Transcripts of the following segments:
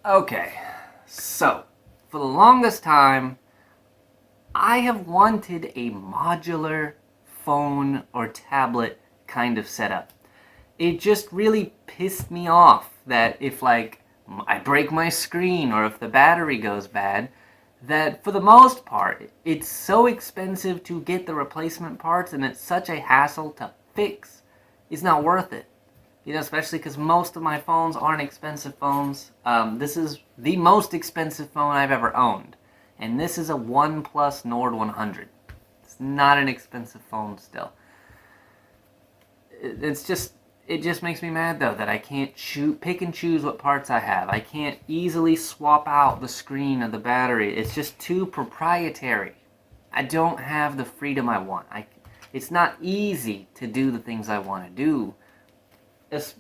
Okay, so for the longest time, I have wanted a modular phone or tablet kind of setup. It just really pissed me off that if I break my screen or if the battery goes bad, that for the most part, it's so expensive to get the replacement parts and it's such a hassle to fix. It's not worth it. Especially because most of my phones aren't expensive phones. This is the most expensive phone I've ever owned. And this is a OnePlus Nord 100. It's not an expensive phone still. It just makes me mad though that I can't pick and choose what parts I have. I can't easily swap out the screen or the battery. It's just too proprietary. I don't have the freedom I want. It's not easy to do the things I want to do.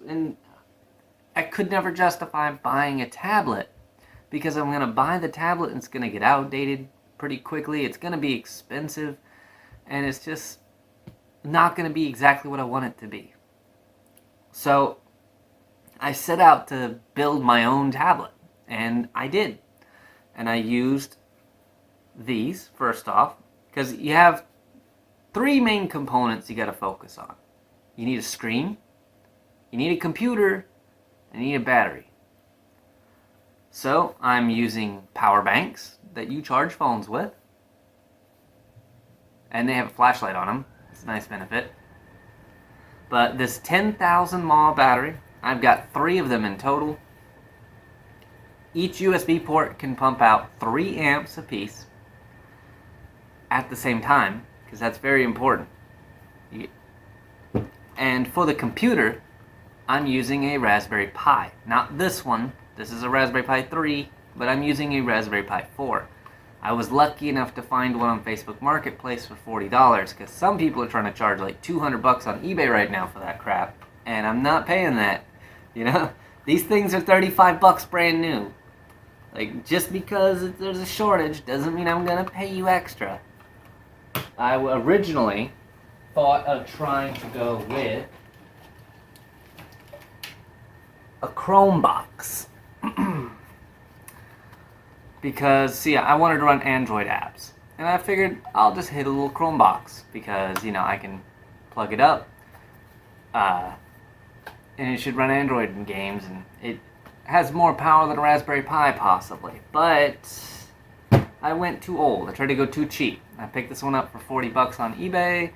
And I could never justify buying a tablet because I'm going to buy the tablet and it's going to get outdated pretty quickly. It's going to be expensive and it's just not going to be exactly what I want it to be. So I set out to build my own tablet, and I did. And I used these first off because you have three main components you got to focus on. You need a screen, you need a computer, and you need a battery. So I'm using power banks that you charge phones with, and they have a flashlight on them. It's a nice benefit. But this 10,000 mAh battery, I've got 3 of them in total. Each USB port can pump out 3 amps apiece at the same time, because that's very important. And for the computer, I'm using a Raspberry Pi. Not this one. This is a Raspberry Pi 3, but I'm using a Raspberry Pi 4. I was lucky enough to find one on Facebook Marketplace for $40, because some people are trying to charge like $200 on eBay right now for that crap, and I'm not paying that. These things are $35 brand new. Like, just because there's a shortage doesn't mean I'm gonna pay you extra. I originally thought of trying to go with a Chrome box. Because, see, I wanted to run Android apps. And I figured I'll just hit a little Chrome box because, I can plug it up. And it should run Android games, and it has more power than a Raspberry Pi, possibly. But I went too old. I tried to go too cheap. I picked this one up for $40 on eBay,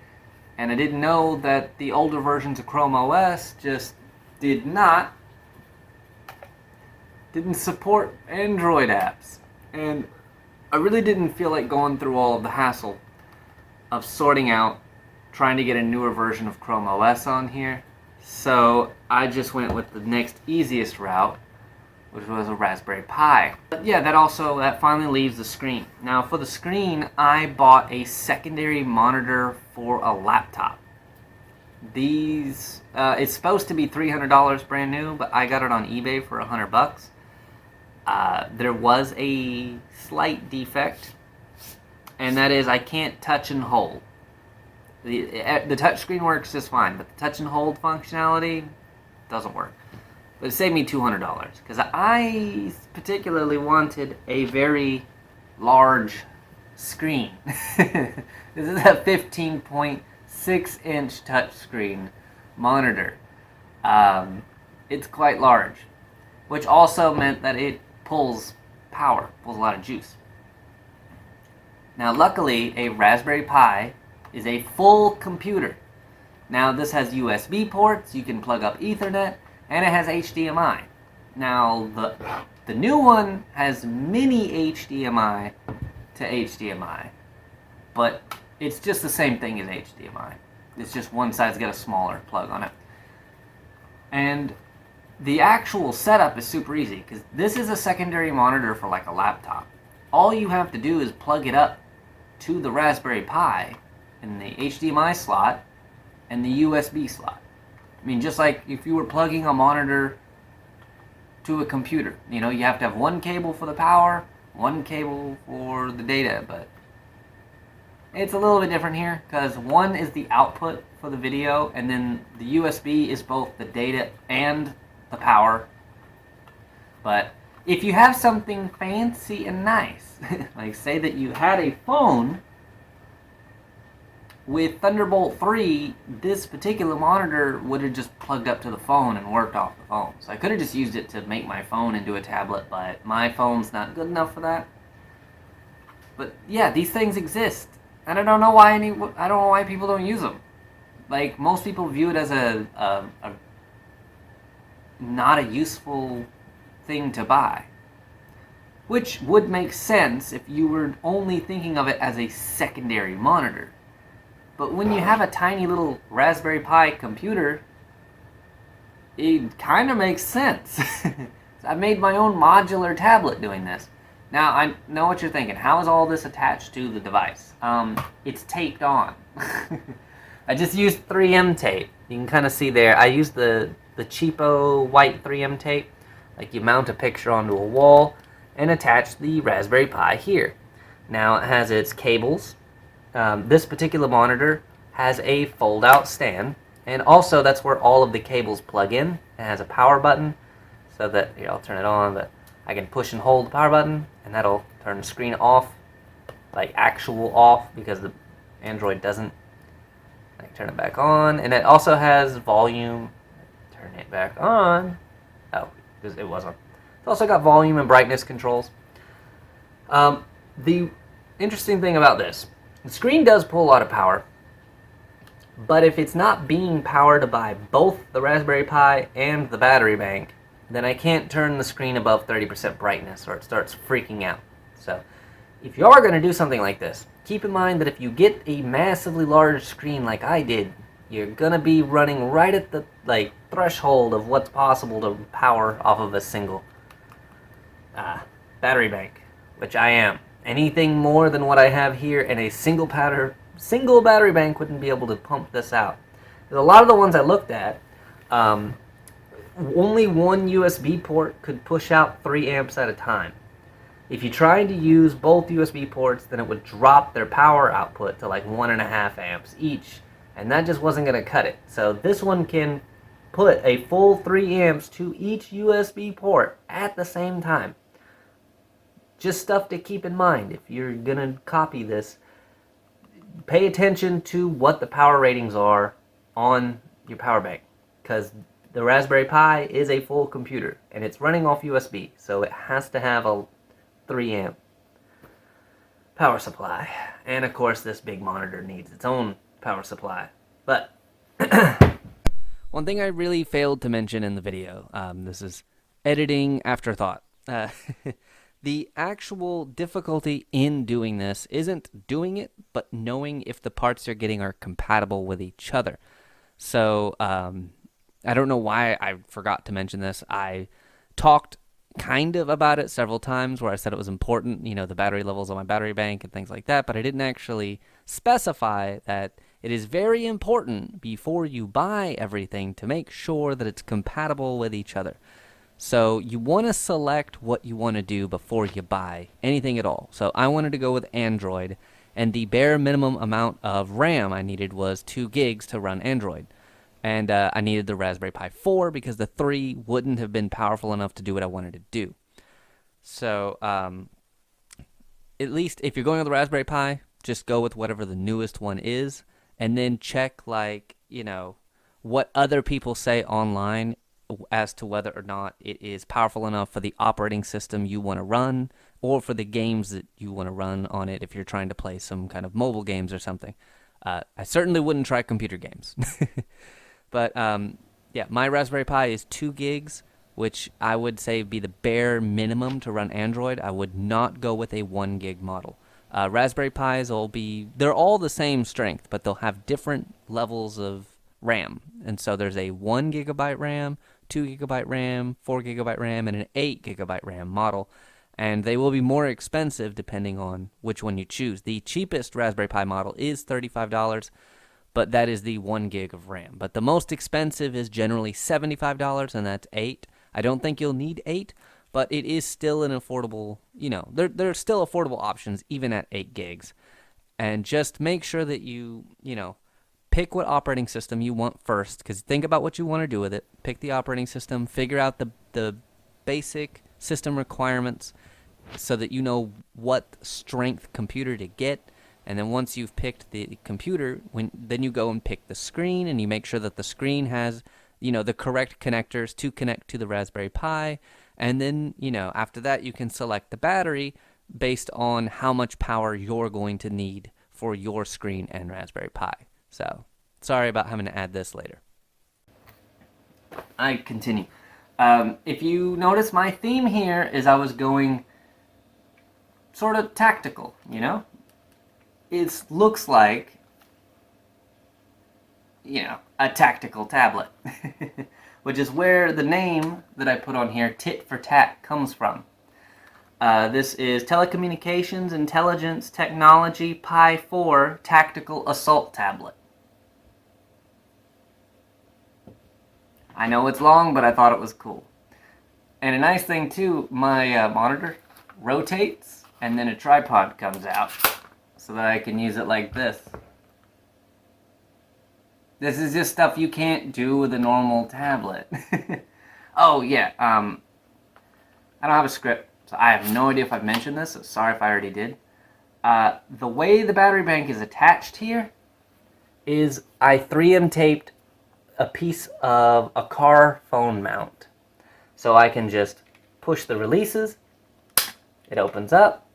and I didn't know that the older versions of Chrome OS just didn't support Android apps. And I really didn't feel like going through all of the hassle of sorting out, trying to get a newer version of Chrome OS on here. So I just went with the next easiest route, which was a Raspberry Pi. But yeah, that finally leaves the screen. Now for the screen, I bought a secondary monitor for a laptop. These, it's supposed to be $300 brand new, but I got it on eBay for $100. There was a slight defect, and that is I can't touch and hold. The touch screen works just fine, but the touch and hold functionality doesn't work. But it saved me $200 because I particularly wanted a very large screen. This is a 15.6-inch touchscreen monitor. It's quite large, which also meant that it pulls power, pulls a lot of juice. Now, luckily, a Raspberry Pi is a full computer. Now, this has USB ports, you can plug up Ethernet, and it has HDMI. Now, the new one has mini HDMI to HDMI, but it's just the same thing as HDMI. It's just one side's got a smaller plug on it. And the actual setup is super easy, because this is a secondary monitor for like a laptop. All you have to do is plug it up to the Raspberry Pi in the HDMI slot and the USB slot. I mean, just like if you were plugging a monitor to a computer. You have to have one cable for the power, one cable for the data, but it's a little bit different here, because one is the output for the video, and then the USB is both the data and the power. But if you have something fancy and nice, like say that you had a phone with Thunderbolt 3, this particular monitor would have just plugged up to the phone and worked off the phone. So I could have just used it to make my phone into a tablet, but my phone's not good enough for that. But yeah, these things exist, and I don't know why people don't use them. Like, most people view it as a not a useful thing to buy, which would make sense if you were only thinking of it as a secondary monitor. But when you have a tiny little Raspberry Pi computer, it kind of makes sense. I made my own modular tablet doing this. Now, I know what you're thinking. How is all this attached to the device? It's taped on. I just used 3M tape. You can kind of see there. I used the cheapo white 3M tape. Like, you mount a picture onto a wall and attach the Raspberry Pi here. Now, it has its cables. This particular monitor has a fold-out stand, and also that's where all of the cables plug in. It has a power button, so that, here, I'll turn it on, but I can push and hold the power button, and that'll turn the screen off, like actual off, because the Android doesn't. I can turn it back on, and it also has volume. Turn it back on. Oh, because it wasn't. It's also got volume and brightness controls. The interesting thing about this, the screen does pull a lot of power, but if it's not being powered by both the Raspberry Pi and the battery bank, then I can't turn the screen above 30% brightness or it starts freaking out. So if you are going to do something like this, keep in mind that if you get a massively large screen like I did, you're going to be running right at the threshold of what's possible to power off of a single battery bank, which I am. Anything more than what I have here in a single battery bank wouldn't be able to pump this out. A lot of the ones I looked at, only one USB port could push out 3 amps at a time. If you tried to use both USB ports, then it would drop their power output to like 1.5 amps each, and that just wasn't going to cut it. So this one can put a full 3 amps to each USB port at the same time. Just stuff to keep in mind if you're going to copy this. Pay attention to what the power ratings are on your power bank, because the Raspberry Pi is a full computer and it's running off USB, so it has to have a 3 amp power supply. And of course this big monitor needs its own power supply. But one thing I really failed to mention in the video, this is editing afterthought. The actual difficulty in doing this isn't doing it, but knowing if the parts you're getting are compatible with each other. So I don't know why I forgot to mention this. I talked kind of about it several times where I said it was important, the battery levels on my battery bank and things like that, but I didn't actually specify that it is very important before you buy everything to make sure that it's compatible with each other. So you want to select what you want to do before you buy anything at all. So I wanted to go with Android, and the bare minimum amount of RAM I needed was 2 gigs to run Android. And I needed the Raspberry Pi 4 because the 3 wouldn't have been powerful enough to do what I wanted to do. So at least if you're going with the Raspberry Pi, just go with whatever the newest one is, and then check what other people say online as to whether or not it is powerful enough for the operating system you want to run or for the games that you want to run on it if you're trying to play some kind of mobile games or something. I certainly wouldn't try computer games. But yeah, my Raspberry Pi is 2 gigs, which I would say would be the bare minimum to run Android. I would not go with a 1 gig model. Raspberry Pis they're all the same strength, but they'll have different levels of RAM. And so there's a 1 gigabyte RAM, 2 gigabyte RAM, 4 gigabyte RAM, and an 8 gigabyte RAM model. And they will be more expensive depending on which one you choose. The cheapest Raspberry Pi model is $35, but that is the 1 gig of RAM. But the most expensive is generally $75, and that's 8. I don't think you'll need 8, but it is still an affordable, there are still affordable options even at 8 gigs. And just make sure that you pick what operating system you want first, because think about what you want to do with it. Pick the operating system, figure out the basic system requirements so that you know what strength computer to get. And then once you've picked the computer, then you go and pick the screen, and you make sure that the screen has, the correct connectors to connect to the Raspberry Pi. And then, after that, you can select the battery based on how much power you're going to need for your screen and Raspberry Pi. So, sorry about having to add this later. I continue. If you notice, my theme here is I was going sort of tactical, It looks like, a tactical tablet, which is where the name that I put on here, Tit for Tat, comes from. This is Telecommunications Intelligence Technology Pi 4 Tactical Assault Tablet. I know it's long, but I thought it was cool. And a nice thing too, my monitor rotates and then a tripod comes out so that I can use it like this. This is just stuff you can't do with a normal tablet. Oh yeah, I don't have a script, so I have no idea if I've mentioned this, so sorry if I already did. The way the battery bank is attached here is I 3M taped a piece of a car phone mount. So I can just push the releases, it opens up,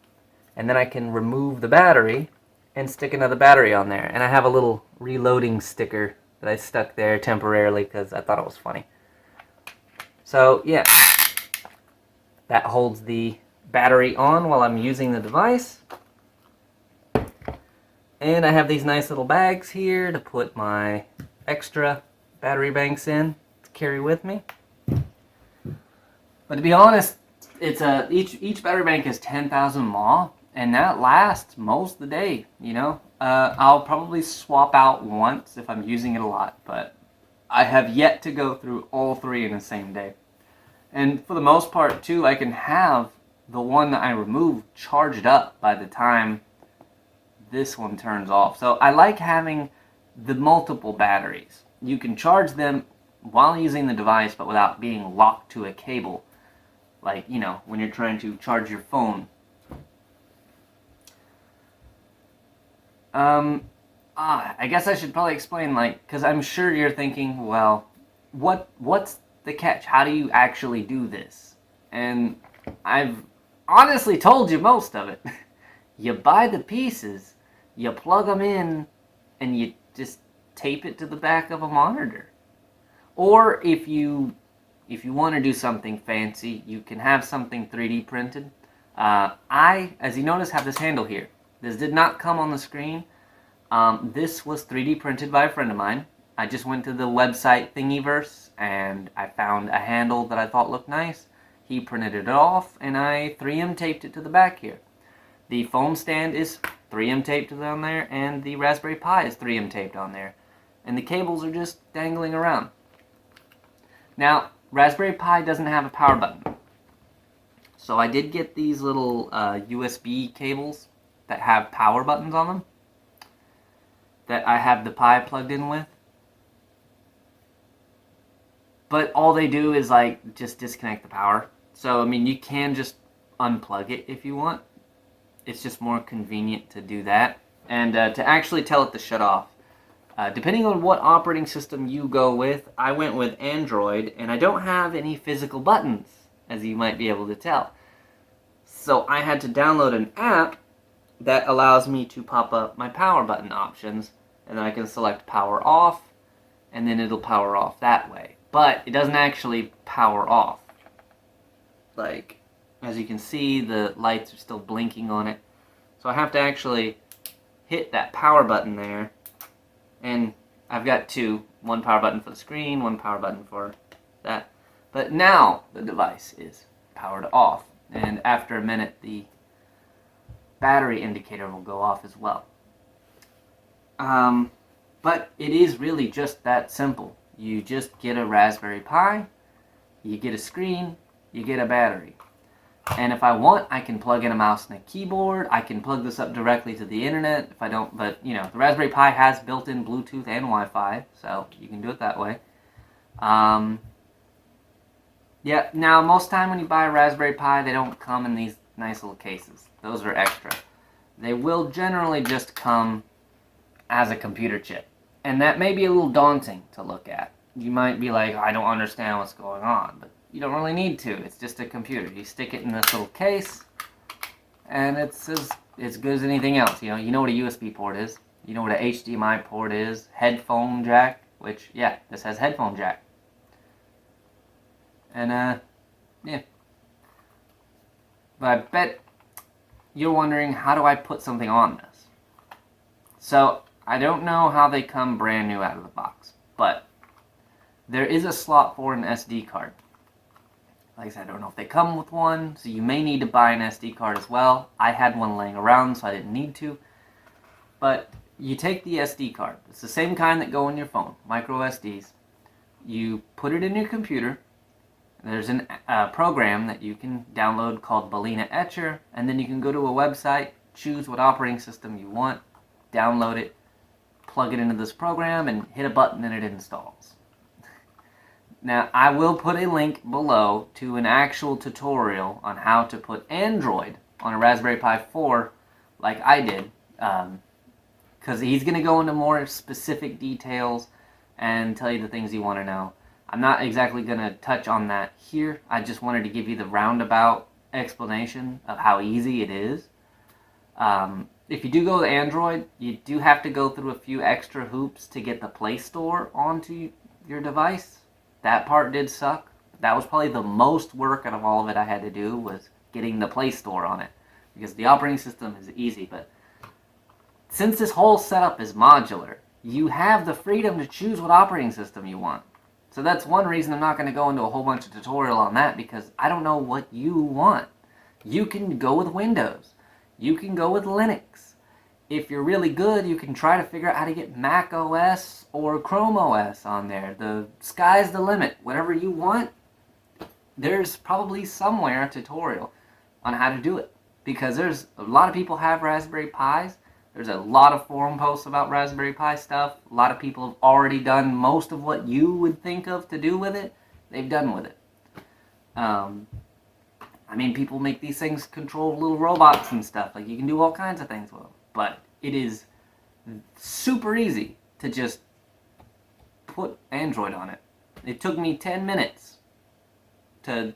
and then I can remove the battery and stick another battery on there. And I have a little reloading sticker that I stuck there temporarily because I thought it was funny. So yeah, that holds the battery on while I'm using the device. And I have these nice little bags here to put my extra battery banks in to carry with me. But to be honest, it's each battery bank is 10,000 mAh, and that lasts most of the day. I'll probably swap out once if I'm using it a lot, but I have yet to go through all three in the same day. And for the most part, too, I can have the one that I removed charged up by the time this one turns off. So I like having the multiple batteries. You can charge them while using the device, but without being locked to a cable. Like, when you're trying to charge your phone. I guess I should probably explain, because I'm sure you're thinking, well, what's the catch? How do you actually do this? And I've honestly told you most of it. You buy the pieces, you plug them in, and you just tape it to the back of a monitor. Or if you want to do something fancy, you can have something 3D printed. I, as you notice, have this handle here. This did not come on the screen. This was 3D printed by a friend of mine. I just went to the website Thingiverse and I found a handle that I thought looked nice. He printed it off and I 3M taped it to the back here. The foam stand is 3M taped on there and the Raspberry Pi is 3M taped on there. And the cables are just dangling around. Now, Raspberry Pi doesn't have a power button. So I did get these little USB cables that have power buttons on them that I have the Pi plugged in with. But all they do is just disconnect the power. So, you can just unplug it if you want. It's just more convenient to do that. And to actually tell it to shut off. Depending on what operating system you go with, I went with Android, and I don't have any physical buttons, as you might be able to tell. So I had to download an app that allows me to pop up my power button options, and then I can select power off, and then it'll power off that way. But it doesn't actually power off. As you can see, the lights are still blinking on it. So I have to actually hit that power button there. And I've got two. One power button for the screen, one power button for that. But now the device is powered off. And after a minute, the battery indicator will go off as well. But it is really just that simple. You just get a Raspberry Pi, you get a screen, you get a battery. And if I want, I can plug in a mouse and a keyboard. I can plug this up directly to the internet if I don't, but the Raspberry Pi has built-in Bluetooth and Wi-Fi, so you can do it that way. Yeah, now most time when you buy a Raspberry Pi, they don't come in these nice little cases. Those are extra. They will generally just come as a computer chip. And that may be a little daunting to look at. You might be like, I don't understand what's going on, but you don't really need to. It's just a computer. You stick it in this little case, and it's as good as anything else. You know what a USB port is. You know what a HDMI port is. Headphone jack, which, yeah, this has headphone jack. And, yeah. But I bet you're wondering, how do I put something on this? So, I don't know how they come brand new out of the box, but there is a slot for an SD card. Like I said, I don't know if they come with one, so you may need to buy an SD card as well. I had one laying around, so I didn't need to. But you take the SD card. It's the same kind that go in your phone, micro SDs. You put it in your computer. There's a program that you can download called Balena Etcher, and then you can go to a website, choose what operating system you want, download it, plug it into this program, and hit a button and it installs. Now, I will put a link below to an actual tutorial on how to put Android on a Raspberry Pi 4 like I did, because he's going to go into more specific details and tell you the things you want to know. I'm not exactly going to touch on that here. I just wanted to give you the roundabout explanation of how easy it is. If you do go to Android, you do have to go through a few extra hoops to get the Play Store onto your device. That part did suck. That was probably the most work out of all of it I had to do, was getting the Play Store on it. Because the operating system is easy, but since this whole setup is modular, you have the freedom to choose what operating system you want. So that's one reason I'm not going to go into a whole bunch of tutorial on that, because I don't know what you want. You can go with Windows. You can go with Linux. If you're really good, you can try to figure out how to get Mac OS or Chrome OS on there. The sky's the limit. Whatever you want, there's probably somewhere a tutorial on how to do it. Because there's a lot of people have Raspberry Pis. There's a lot of forum posts about Raspberry Pi stuff. A lot of people have already done most of what you would think of to do with it. They've done with it. I mean, people make these things control little robots and stuff. Like, you can do all kinds of things with them. But it is super easy to just put Android on it. It took me 10 minutes to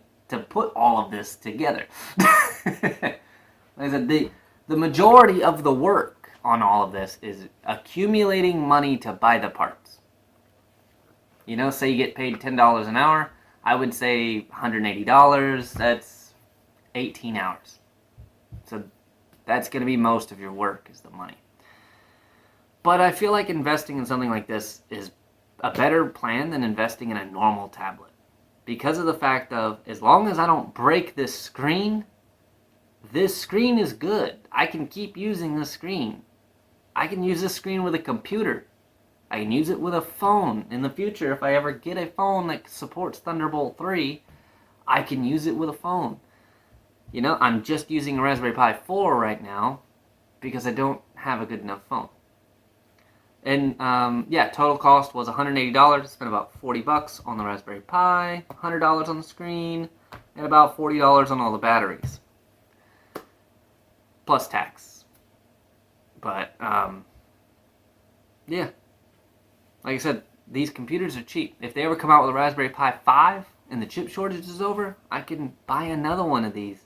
put all of this together. Like I said, the majority of the work on all of this is accumulating money to buy the parts. You know, say you get paid $10 an hour, I would say $180, that's 18 hours. So that's going to be most of your work, is the money. But I feel like investing in something like this is a better plan than investing in a normal tablet. Because of the fact of, as long as I don't break this screen is good. I can keep using this screen. I can use this screen with a computer. I can use it with a phone. In the future, if I ever get a phone that supports Thunderbolt 3, I can use it with a phone. You know, I'm just using a Raspberry Pi 4 right now because I don't have a good enough phone. And yeah, total cost was $180. Spent about $40 on the Raspberry Pi, $100 on the screen, and about $40 on all the batteries. Plus tax. But, yeah. Like I said, these computers are cheap. If they ever come out with a Raspberry Pi 5 and the chip shortage is over, I can buy another one of these.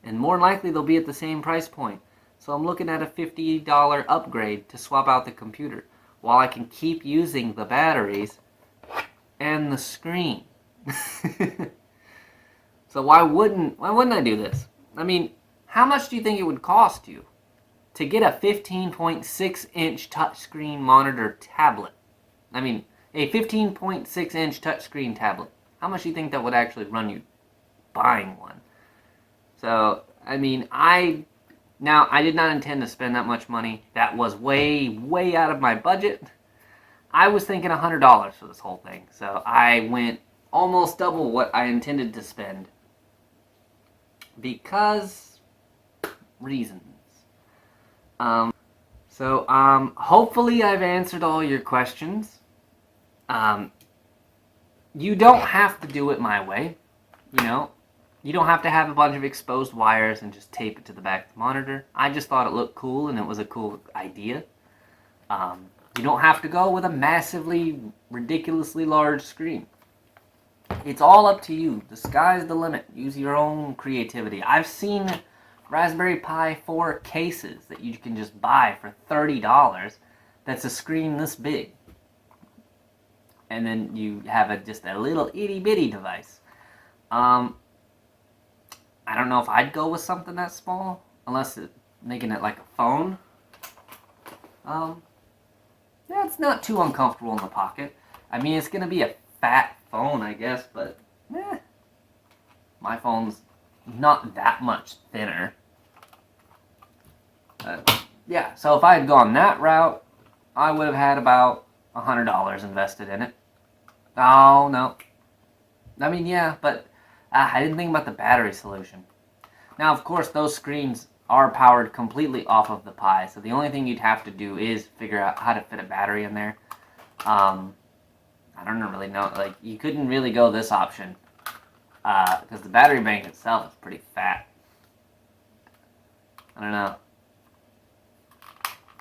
And more likely they'll be at the same price point. So I'm looking at a $50 upgrade to swap out the computer, while I can keep using the batteries and the screen. So why wouldn't I do this? I mean, how much do you think it would cost you to get a 15.6-inch touchscreen monitor tablet? I mean, a 15.6-inch touchscreen tablet. How much do you think that would actually run you buying one? So, I mean, I did not intend to spend that much money. That was way, way out of my budget. I was thinking $100 for this whole thing. So I went almost double what I intended to spend. Because reasons. Hopefully I've answered all your questions. You don't have to do it my way. you know, you don't have to have a bunch of exposed wires and just tape it to the back of the monitor. I just thought it looked cool and it was a cool idea. You don't have to go with a massively, ridiculously large screen. It's all up to you. The sky's the limit. Use your own creativity. I've seen Raspberry Pi 4 cases that you can just buy for $30 that's a screen this big. And then you have just a little itty bitty device. I don't know if I'd go with something that small, unless making it like a phone. Yeah, it's not too uncomfortable in the pocket. I mean, it's gonna be a fat phone, I guess, but my phone's not that much thinner. Yeah, so if I had gone that route, I would have had about $100 invested in it. Oh, no. I mean, yeah, but I didn't think about the battery solution. Now, of course, those screens are powered completely off of the Pi, so the only thing you'd have to do is figure out how to fit a battery in there. I don't really know. Like, you couldn't really go this option because the battery bank itself is pretty fat. I don't know.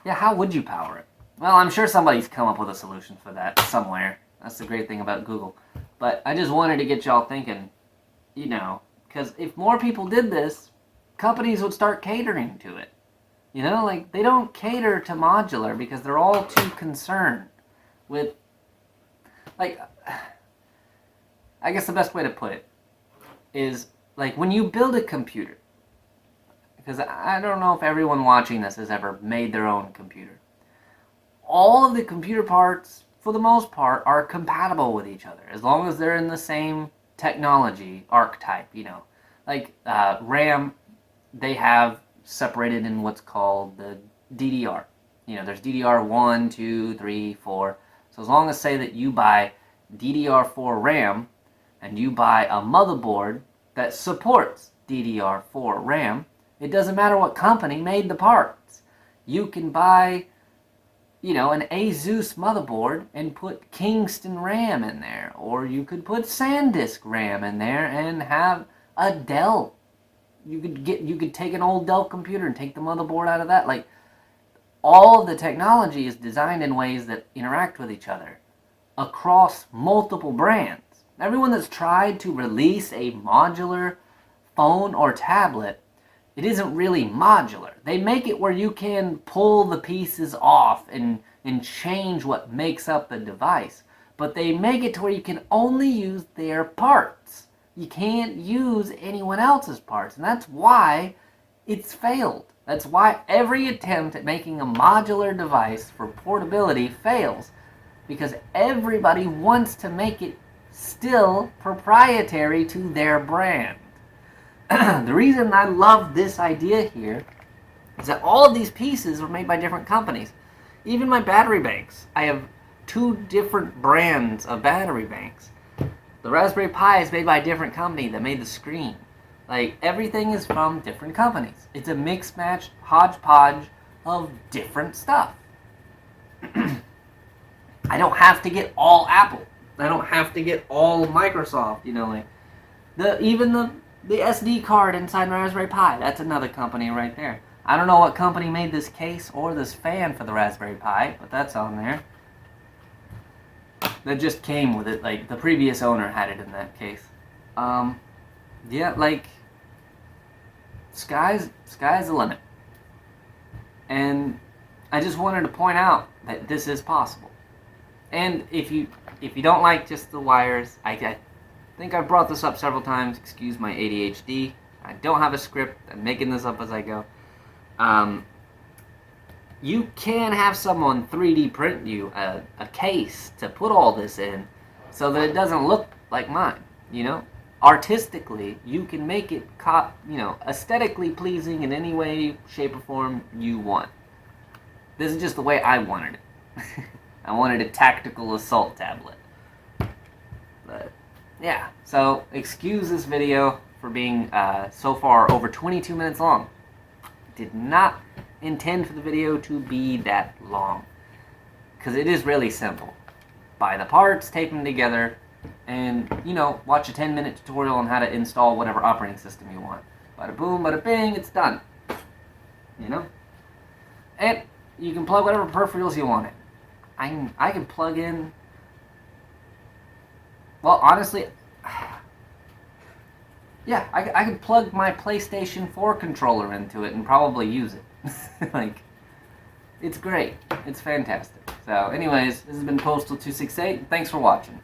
Yeah, how would you power it? Well, I'm sure somebody's come up with a solution for that somewhere. That's the great thing about Google. But I just wanted to get y'all thinking, you know, because if more people did this, companies would start catering to it. You know, like, they don't cater to modular because they're all too concerned with, like, I guess the best way to put it is, like, when you build a computer, because I don't know if everyone watching this has ever made their own computer. All of the computer parts, for the most part, are compatible with each other, as long as they're in the same technology archetype, you know. Like, RAM, they have separated in what's called the DDR. You know, there's DDR 1, 2, 3, 4. So as long as, say, that you buy DDR4 RAM, and you buy a motherboard that supports DDR4 RAM, it doesn't matter what company made the parts. You can buy, you know, an Asus motherboard and put Kingston RAM in there, or you could put SanDisk RAM in there and have a Dell. You could take an old Dell computer and take the motherboard out of that. Like, all of the technology is designed in ways that interact with each other across multiple brands. Everyone that's tried to release a modular phone or tablet, it isn't really modular. They make it where you can pull the pieces off and change what makes up the device. But they make it to where you can only use their parts. You can't use anyone else's parts. And that's why it's failed. That's why every attempt at making a modular device for portability fails. Because everybody wants to make it still proprietary to their brand. The reason I love this idea here is that all of these pieces were made by different companies. Even my battery banks. I have 2 different brands of battery banks. The Raspberry Pi is made by a different company that made the screen. Like, everything is from different companies. It's a mix-match hodgepodge of different stuff. I don't have to get all Apple. I don't have to get all Microsoft, you know, like even the SD card inside my Raspberry Pi, that's another company right there. I don't know what company made this case or this fan for the Raspberry Pi, but that's on there. That just came with it, like, the previous owner had it in that case. Yeah, like, sky's the limit. And I just wanted to point out that this is possible. And if you don't like just the wires, I think I've brought this up several times. Excuse my ADHD. I don't have a script. I'm making this up as I go. You can have someone 3D print you a case to put all this in so that it doesn't look like mine, you know? Artistically, you can make it, you know, aesthetically pleasing in any way, shape, or form you want. This is just the way I wanted it. I wanted a tactical assault tablet. But, yeah, so excuse this video for being so far over 22 minutes long. Did not intend for the video to be that long, because it is really simple. Buy the parts, tape them together, and, watch a 10-minute tutorial on how to install whatever operating system you want. Bada boom, bada bing, it's done. And you can plug whatever peripherals you want in. I can plug in, well, honestly, yeah, I could plug my PlayStation 4 controller into it and probably use it. Like, it's great. It's fantastic. So, anyways, this has been Postal268. Thanks for watching.